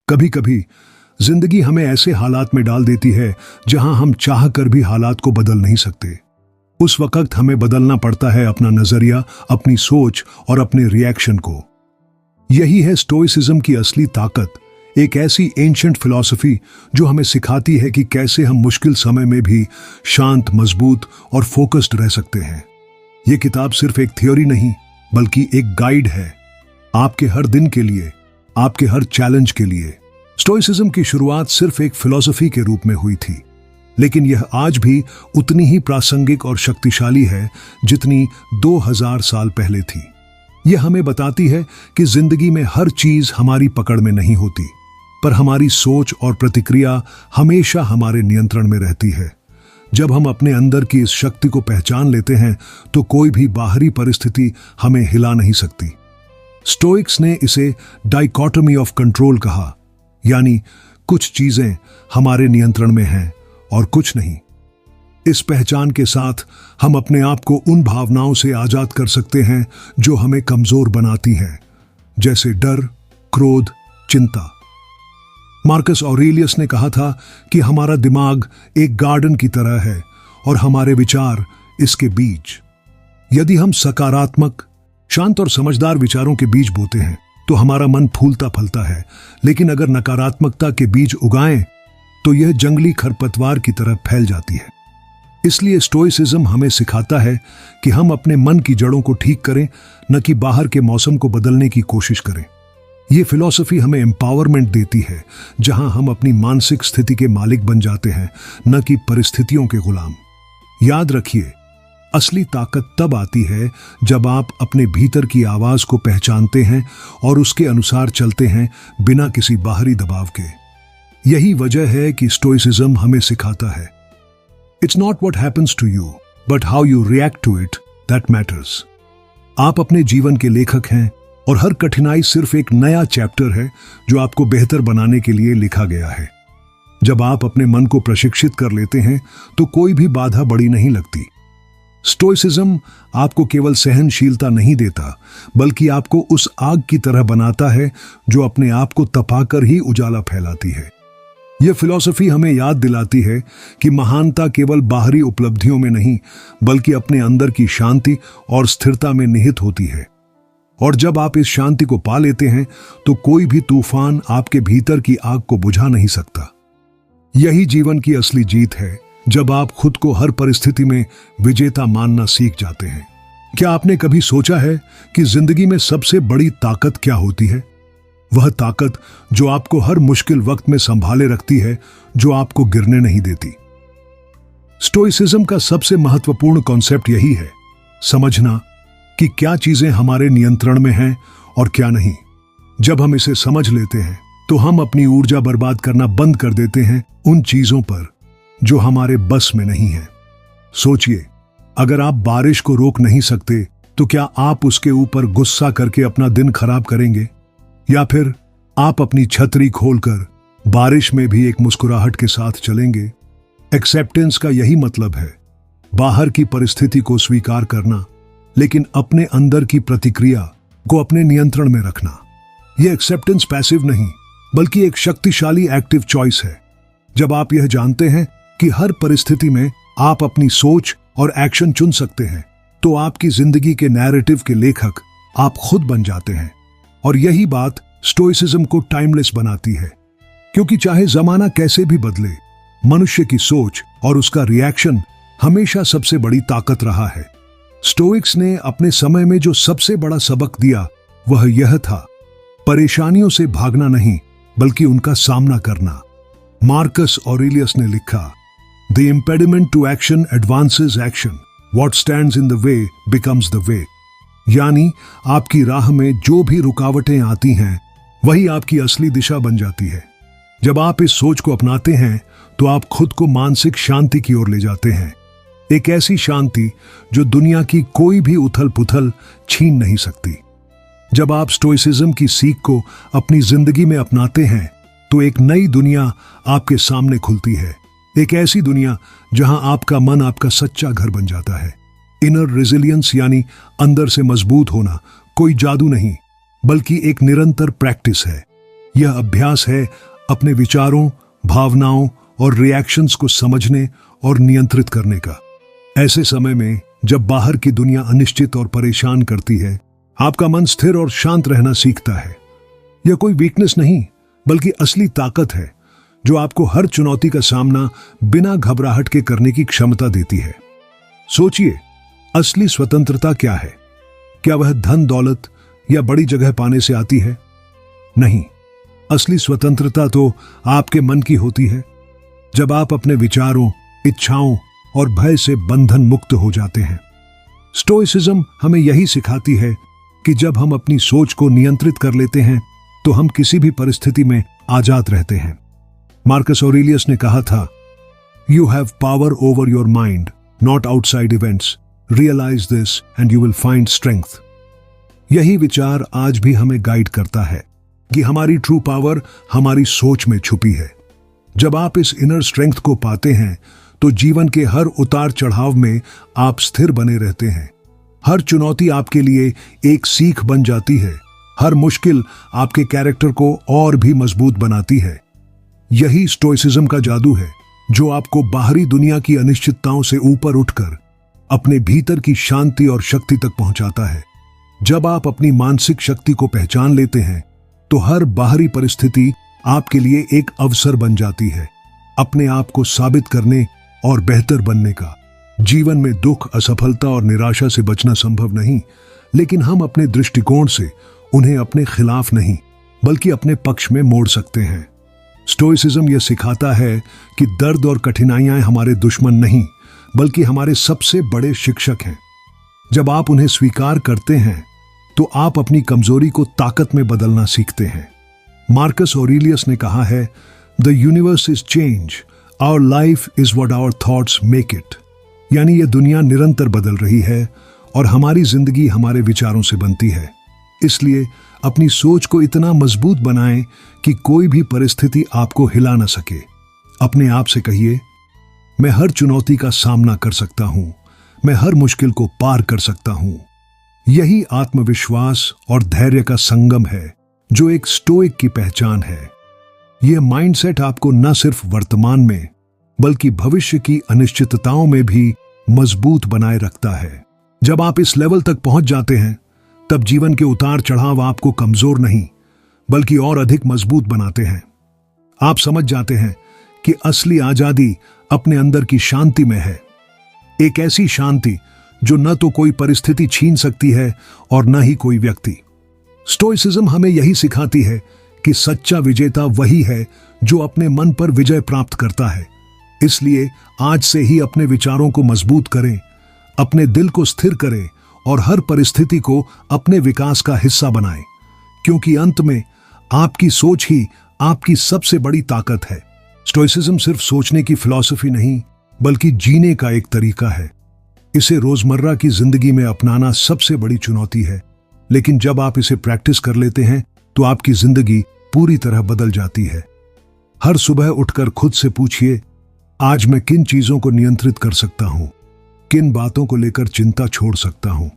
कभी कभी जिंदगी हमें ऐसे हालात में डाल देती है जहां हम चाह कर भी हालात को बदल नहीं सकते। उस वक्त हमें बदलना पड़ता है अपना नजरिया, अपनी सोच और अपने रिएक्शन को। यही है स्टोइसिज्म की असली ताकत, एक ऐसी एंशिएंट फिलॉसफी जो हमें सिखाती है कि कैसे हम मुश्किल समय में भी शांत, मजबूत और फोकस्ड रह सकते हैं। यह किताब सिर्फ एक थ्योरी नहीं बल्कि एक गाइड है, आपके हर दिन के लिए, आपके हर चैलेंज के लिए। स्टोइसिज्म की शुरुआत सिर्फ एक फिलॉसफी के रूप में हुई थी, लेकिन यह आज भी उतनी ही प्रासंगिक और शक्तिशाली है जितनी 2000 साल पहले थी। यह हमें बताती है कि जिंदगी में हर चीज हमारी पकड़ में नहीं होती, पर हमारी सोच और प्रतिक्रिया हमेशा हमारे नियंत्रण में रहती है। जब हम अपने अंदर की इस शक्ति को पहचान लेते हैं तो कोई भी बाहरी परिस्थिति हमें हिला नहीं सकती। स्टोइक्स ने इसे डाइकोटोमी ऑफ कंट्रोल कहा, यानी कुछ चीजें हमारे नियंत्रण में हैं और कुछ नहीं। इस पहचान के साथ हम अपने आप को उन भावनाओं से आजाद कर सकते हैं जो हमें कमजोर बनाती हैं, जैसे डर, क्रोध, चिंता। मार्कस ऑरेलियस ने कहा था कि हमारा दिमाग एक गार्डन की तरह है और हमारे विचार इसके बीज। यदि हम सकारात्मक, शांत और समझदार विचारों के बीज बोते हैं तो हमारा मन फूलता फलता है, लेकिन अगर नकारात्मकता के बीज उगाएं तो यह जंगली खरपतवार की तरह फैल जाती है। इसलिए स्टोइसिज्म हमें सिखाता है कि हम अपने मन की जड़ों को ठीक करें, न कि बाहर के मौसम को बदलने की कोशिश करें। यह फिलॉसफी हमें एम्पावरमेंट देती है, जहां हम अपनी मानसिक स्थिति के मालिक बन जाते हैं, न कि परिस्थितियों के गुलाम। याद रखिए, असली ताकत तब आती है जब आप अपने भीतर की आवाज को पहचानते हैं और उसके अनुसार चलते हैं, बिना किसी बाहरी दबाव के। यही वजह है कि स्टोइसिज्म हमें सिखाता है, it's not what happens to you but how you react to it that matters. आप अपने जीवन के लेखक हैं और हर कठिनाई सिर्फ एक नया चैप्टर है जो आपको बेहतर बनाने के लिए लिखा गया है। जब आप अपने मन को प्रशिक्षित कर लेते हैं तो कोई भी बाधा बड़ी नहीं लगती। स्टोइसिज्म आपको केवल सहनशीलता नहीं देता, बल्कि आपको उस आग की तरह बनाता है जो अपने आप को तपाकर ही उजाला फैलाती है। यह फिलॉसफी हमें याद दिलाती है कि महानता केवल बाहरी उपलब्धियों में नहीं, बल्कि अपने अंदर की शांति और स्थिरता में निहित होती है। और जब आप इस शांति को पा लेते हैं तो कोई भी तूफान आपके भीतर की आग को बुझा नहीं सकता। यही जीवन की असली जीत है, जब आप खुद को हर परिस्थिति में विजेता मानना सीख जाते हैं। क्या आपने कभी सोचा है कि जिंदगी में सबसे बड़ी ताकत क्या होती है? वह ताकत जो आपको हर मुश्किल वक्त में संभाले रखती है, जो आपको गिरने नहीं देती। स्टोइसिज्म का सबसे महत्वपूर्ण कॉन्सेप्ट यही है, समझना कि क्या चीजें हमारे नियंत्रण में हैं और क्या नहीं। जब हम इसे समझ लेते हैं तो हम अपनी ऊर्जा बर्बाद करना बंद कर देते हैं उन चीजों पर जो हमारे बस में नहीं है। सोचिए, अगर आप बारिश को रोक नहीं सकते तो क्या आप उसके ऊपर गुस्सा करके अपना दिन खराब करेंगे? या फिर आप अपनी छतरी खोलकर बारिश में भी एक मुस्कुराहट के साथ चलेंगे? एक्सेप्टेंस का यही मतलब है, बाहर की परिस्थिति को स्वीकार करना, लेकिन अपने अंदर की प्रतिक्रिया को अपने नियंत्रण में रखना। यह एक्सेप्टेंस पैसिव नहीं, बल्कि एक शक्तिशाली एक्टिव चॉइस है। जब आप यह जानते हैं कि हर परिस्थिति में आप अपनी सोच और एक्शन चुन सकते हैं, तो आपकी जिंदगी के नैरेटिव के लेखक आप खुद बन जाते हैं। और यही बात स्टोइसिज्म को टाइमलेस बनाती है, क्योंकि चाहे जमाना कैसे भी बदले, मनुष्य की सोच और उसका रिएक्शन हमेशा सबसे बड़ी ताकत रहा है। स्टोइक्स ने अपने समय में जो सबसे बड़ा सबक दिया वह यह था, परेशानियों से भागना नहीं बल्कि उनका सामना करना। मार्कस ऑरेलियस ने लिखा, the impediment to action advances action, what stands in the way becomes the way. यानी आपकी राह में जो भी रुकावटें आती हैं वही आपकी असली दिशा बन जाती है। जब आप इस सोच को अपनाते हैं तो आप खुद को मानसिक शांति की ओर ले जाते हैं, एक ऐसी शांति जो दुनिया की कोई भी उथल पुथल छीन नहीं सकती। जब आप स्टोइसिज्म की सीख को अपनी जिंदगी में अपनाते हैं तो एक नई दुनिया आपके सामने खुलती है, एक ऐसी दुनिया जहां आपका मन आपका सच्चा घर बन जाता है। इनर रेजिलियंस यानी अंदर से मजबूत होना कोई जादू नहीं, बल्कि एक निरंतर प्रैक्टिस है। यह अभ्यास है अपने विचारों, भावनाओं और रिएक्शंस को समझने और नियंत्रित करने का। ऐसे समय में जब बाहर की दुनिया अनिश्चित और परेशान करती है, आपका मन स्थिर और शांत रहना सीखता है। यह कोई वीकनेस नहीं, बल्कि असली ताकत है जो आपको हर चुनौती का सामना बिना घबराहट के करने की क्षमता देती है। सोचिए, असली स्वतंत्रता क्या है? क्या वह धन दौलत या बड़ी जगह पाने से आती है? नहीं, असली स्वतंत्रता तो आपके मन की होती है। जब आप अपने विचारों, इच्छाओं और भय से बंधन मुक्त हो जाते हैं। स्टोइसिज्म हमें यही सिखाती है कि जब हम अपनी सोच को नियंत्रित कर लेते हैं तो हम किसी भी परिस्थिति में आजाद रहते हैं। मार्कस ऑरेलियस ने कहा था, you have power over your mind, not outside events. Realize this and you will find strength. यही विचार आज भी हमें गाइड करता है कि हमारी ट्रू पावर हमारी सोच में छुपी है। जब आप इस इनर स्ट्रेंथ को पाते हैं तो जीवन के हर उतार चढ़ाव में आप स्थिर बने रहते हैं। हर चुनौती आपके लिए एक सीख बन जाती है। हर मुश्किल आपके कैरेक्टर को और भी मजबूत बनाती है। यही स्टोइसिज्म का जादू है जो आपको बाहरी दुनिया की अनिश्चितताओं से ऊपर उठकर अपने भीतर की शांति और शक्ति तक पहुंचाता है। जब आप अपनी मानसिक शक्ति को पहचान लेते हैं तो हर बाहरी परिस्थिति आपके लिए एक अवसर बन जाती है अपने आप को साबित करने और बेहतर बनने का। जीवन में दुख, असफलता और निराशा से बचना संभव नहीं, लेकिन हम अपने दृष्टिकोण से उन्हें अपने खिलाफ नहीं बल्कि अपने पक्ष में मोड़ सकते हैं। स्टोइसिज्म यह सिखाता है कि दर्द और कठिनाइयां हमारे दुश्मन नहीं बल्कि हमारे सबसे बड़े शिक्षक हैं। जब आप उन्हें स्वीकार करते हैं तो आप अपनी कमजोरी को ताकत में बदलना सीखते हैं। मार्कस ऑरेलियस ने कहा है, the universe is change, our life is what our thoughts make it. यानी यह दुनिया निरंतर बदल रही है और हमारी जिंदगी हमारे विचारों से बनती है। इसलिए अपनी सोच को इतना मजबूत बनाएं कि कोई भी परिस्थिति आपको हिला न सके। अपने आप से कहिए, मैं हर चुनौती का सामना कर सकता हूं, मैं हर मुश्किल को पार कर सकता हूं। यही आत्मविश्वास और धैर्य का संगम है जो एक स्टोइक की पहचान है। यह माइंडसेट आपको न सिर्फ वर्तमान में बल्कि भविष्य की अनिश्चितताओं में भी मजबूत बनाए रखता है। जब आप इस लेवल तक पहुंच जाते हैं तब जीवन के उतार चढ़ाव आपको कमजोर नहीं बल्कि और अधिक मजबूत बनाते हैं। आप समझ जाते हैं कि असली आजादी अपने अंदर की शांति में है। एक ऐसी शांति जो न तो कोई परिस्थिति छीन सकती है और न ही कोई व्यक्ति। स्टोइसिज्म हमें यही सिखाती है कि सच्चा विजेता वही है जो अपने मन पर विजय प्राप्त करता है। इसलिए आज से ही अपने विचारों को मजबूत करें, अपने दिल को स्थिर करें और हर परिस्थिति को अपने विकास का हिस्सा बनाएं, क्योंकि अंत में आपकी सोच ही आपकी सबसे बड़ी ताकत है। स्टोइसिज्म सिर्फ सोचने की फिलॉसफी नहीं बल्कि जीने का एक तरीका है। इसे रोजमर्रा की जिंदगी में अपनाना सबसे बड़ी चुनौती है, लेकिन जब आप इसे प्रैक्टिस कर लेते हैं तो आपकी जिंदगी पूरी तरह बदल जाती है। हर सुबह उठकर खुद से पूछिए, आज मैं किन चीजों को नियंत्रित कर सकता हूं, किन बातों को लेकर चिंता छोड़ सकता हूं।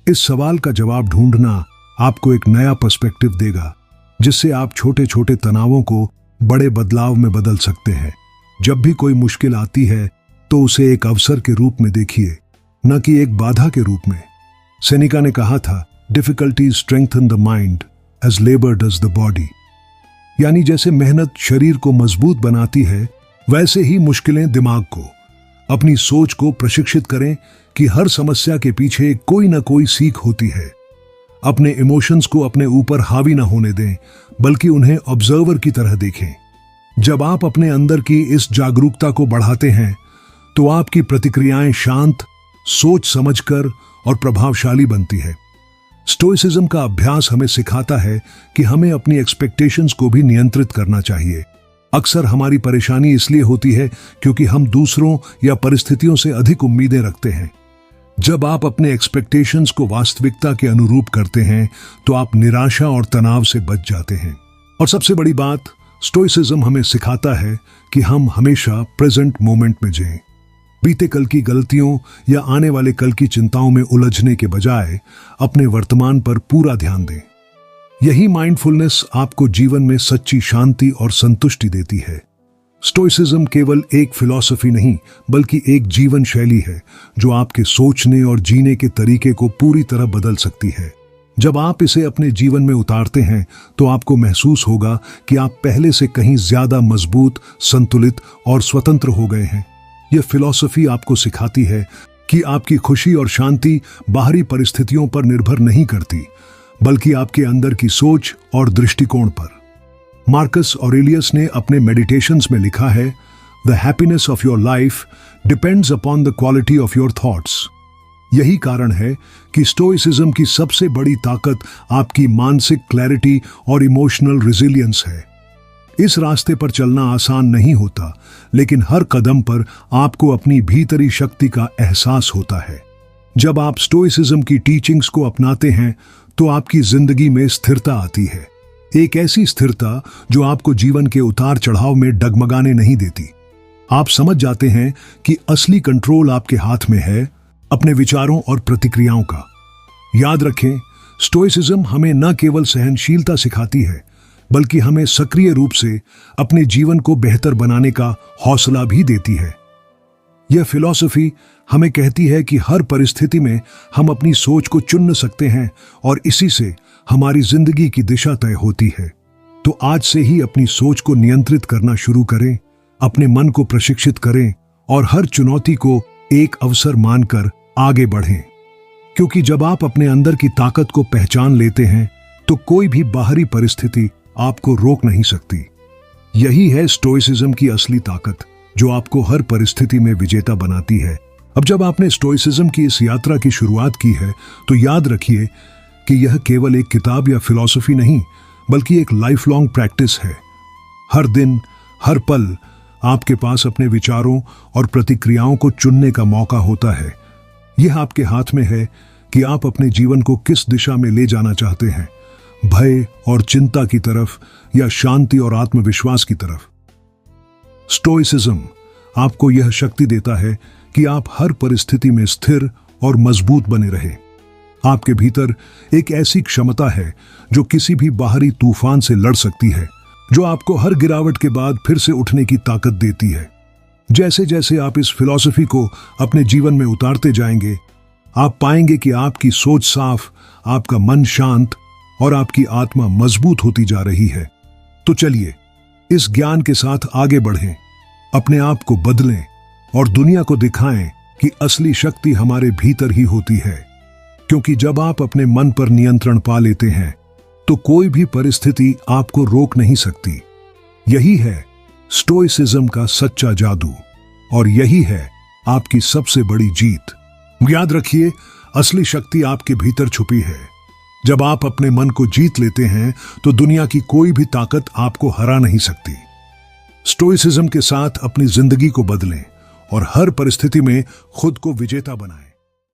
इस सवाल का जवाब ढूंढना आपको एक नया पर्सपेक्टिव देगा, जिससे आप छोटे छोटे तनावों को बड़े बदलाव में बदल सकते हैं। जब भी कोई मुश्किल आती है तो उसे एक अवसर के रूप में देखिए, न कि एक बाधा के रूप में। सेनेका ने कहा था, difficulties strengthen the mind as labour does the body. यानी जैसे मेहनत शरीर को मजबूत बनाती है, वैसे ही मुश्किलें दिमाग को। अपनी सोच को प्रशिक्षित करें कि हर समस्या के पीछे कोई ना कोई सीख होती है। अपने इमोशंस को अपने ऊपर हावी ना होने दें, बल्कि उन्हें ऑब्जर्वर की तरह देखें। जब आप अपने अंदर की इस जागरूकता को बढ़ाते हैं तो आपकी प्रतिक्रियाएं शांत, सोच समझकर और प्रभावशाली बनती है। स्टोइसिज्म का अभ्यास हमें सिखाता है कि हमें अपनी एक्सपेक्टेशंस को भी नियंत्रित करना चाहिए। अक्सर हमारी परेशानी इसलिए होती है क्योंकि हम दूसरों या परिस्थितियों से अधिक उम्मीदें रखते हैं। जब आप अपने एक्सपेक्टेशंस को वास्तविकता के अनुरूप करते हैं तो आप निराशा और तनाव से बच जाते हैं। और सबसे बड़ी बात, स्टोइसिज्म हमें सिखाता है कि हम हमेशा प्रेजेंट मोमेंट में जिएं। बीते कल की गलतियों या आने वाले कल की चिंताओं में उलझने के बजाय अपने वर्तमान पर पूरा ध्यान दें। यही माइंडफुलनेस आपको जीवन में सच्ची शांति और संतुष्टि देती है। स्टोइसिज्म केवल एक फिलॉसफी नहीं, बल्कि एक जीवन शैली है जो आपके सोचने और जीने के तरीके को पूरी तरह बदल सकती है। जब आप इसे अपने जीवन में उतारते हैं तो आपको महसूस होगा कि आप पहले से कहीं ज्यादा मजबूत, संतुलित और स्वतंत्र हो गए हैं। यह फिलॉसफी आपको सिखाती है कि आपकी खुशी और शांति बाहरी परिस्थितियों पर निर्भर नहीं करती, बल्कि आपके अंदर की सोच और दृष्टिकोण पर। मार्कस ऑरेलियस ने अपने मेडिटेशंस में लिखा है, the happiness of your life depends upon the quality of your thoughts. यही कारण है कि स्टोइसिज्म की सबसे बड़ी ताकत आपकी मानसिक क्लैरिटी और इमोशनल रिजिलियंस है। इस रास्ते पर चलना आसान नहीं होता, लेकिन हर कदम पर आपको अपनी भीतरी शक्ति का एहसास होता है। जब आप स्टोइसिज्म की टीचिंग्स को अपनाते हैं तो आपकी जिंदगी में स्थिरता आती है, एक ऐसी स्थिरता जो आपको जीवन के उतार चढ़ाव में डगमगाने नहीं देती। आप समझ जाते हैं कि असली कंट्रोल आपके हाथ में है, अपने विचारों और प्रतिक्रियाओं का। याद रखें, स्टोइसिज्म हमें न केवल सहनशीलता सिखाती है, बल्कि हमें सक्रिय रूप से अपने जीवन को बेहतर बनाने का हौसला भी देती है। यह फिलॉसफी हमें कहती है कि हर परिस्थिति में हम अपनी सोच को चुन सकते हैं और इसी से हमारी जिंदगी की दिशा तय होती है। तो आज से ही अपनी सोच को नियंत्रित करना शुरू करें, अपने मन को प्रशिक्षित करें और हर चुनौती को एक अवसर मानकर आगे बढ़ें। क्योंकि जब आप अपने अंदर की ताकत को पहचान लेते हैं तो कोई भी बाहरी परिस्थिति आपको रोक नहीं सकती। यही है स्टोइसिज्म की असली ताकत, जो आपको हर परिस्थिति में विजेता बनाती है। अब जब आपने स्टोइसिज्म की इस यात्रा की शुरुआत की है तो याद रखिए कि यह केवल एक किताब या फिलॉसफी नहीं, बल्कि एक लाइफ लॉन्ग प्रैक्टिस है। हर दिन, हर पल आपके पास अपने विचारों और प्रतिक्रियाओं को चुनने का मौका होता है। यह आपके हाथ में है कि आप अपने जीवन को किस दिशा में ले जाना चाहते हैं, भय और चिंता की तरफ या शांति और आत्मविश्वास की तरफ। स्टोइसिज्म आपको यह शक्ति देता है कि आप हर परिस्थिति में स्थिर और मजबूत बने रहें। आपके भीतर एक ऐसी क्षमता है जो किसी भी बाहरी तूफान से लड़ सकती है, जो आपको हर गिरावट के बाद फिर से उठने की ताकत देती है। जैसे जैसे आप इस फिलॉसफी को अपने जीवन में उतारते जाएंगे, आप पाएंगे कि आपकी सोच साफ, आपका मन शांत और आपकी आत्मा मजबूत होती जा रही है। तो चलिए इस ज्ञान के साथ आगे बढ़ें, अपने आप को बदलें और दुनिया को दिखाएं कि असली शक्ति हमारे भीतर ही होती है। क्योंकि जब आप अपने मन पर नियंत्रण पा लेते हैं तो कोई भी परिस्थिति आपको रोक नहीं सकती। यही है स्टोइसिज्म का सच्चा जादू और यही है आपकी सबसे बड़ी जीत। याद रखिए, असली शक्ति आपके भीतर छुपी है। जब आप अपने मन को जीत लेते हैं तो दुनिया की कोई भी ताकत आपको हरा नहीं सकती। स्टोइसिज्म के साथ अपनी जिंदगी को बदलें और हर परिस्थिति में खुद को विजेता बनाएं।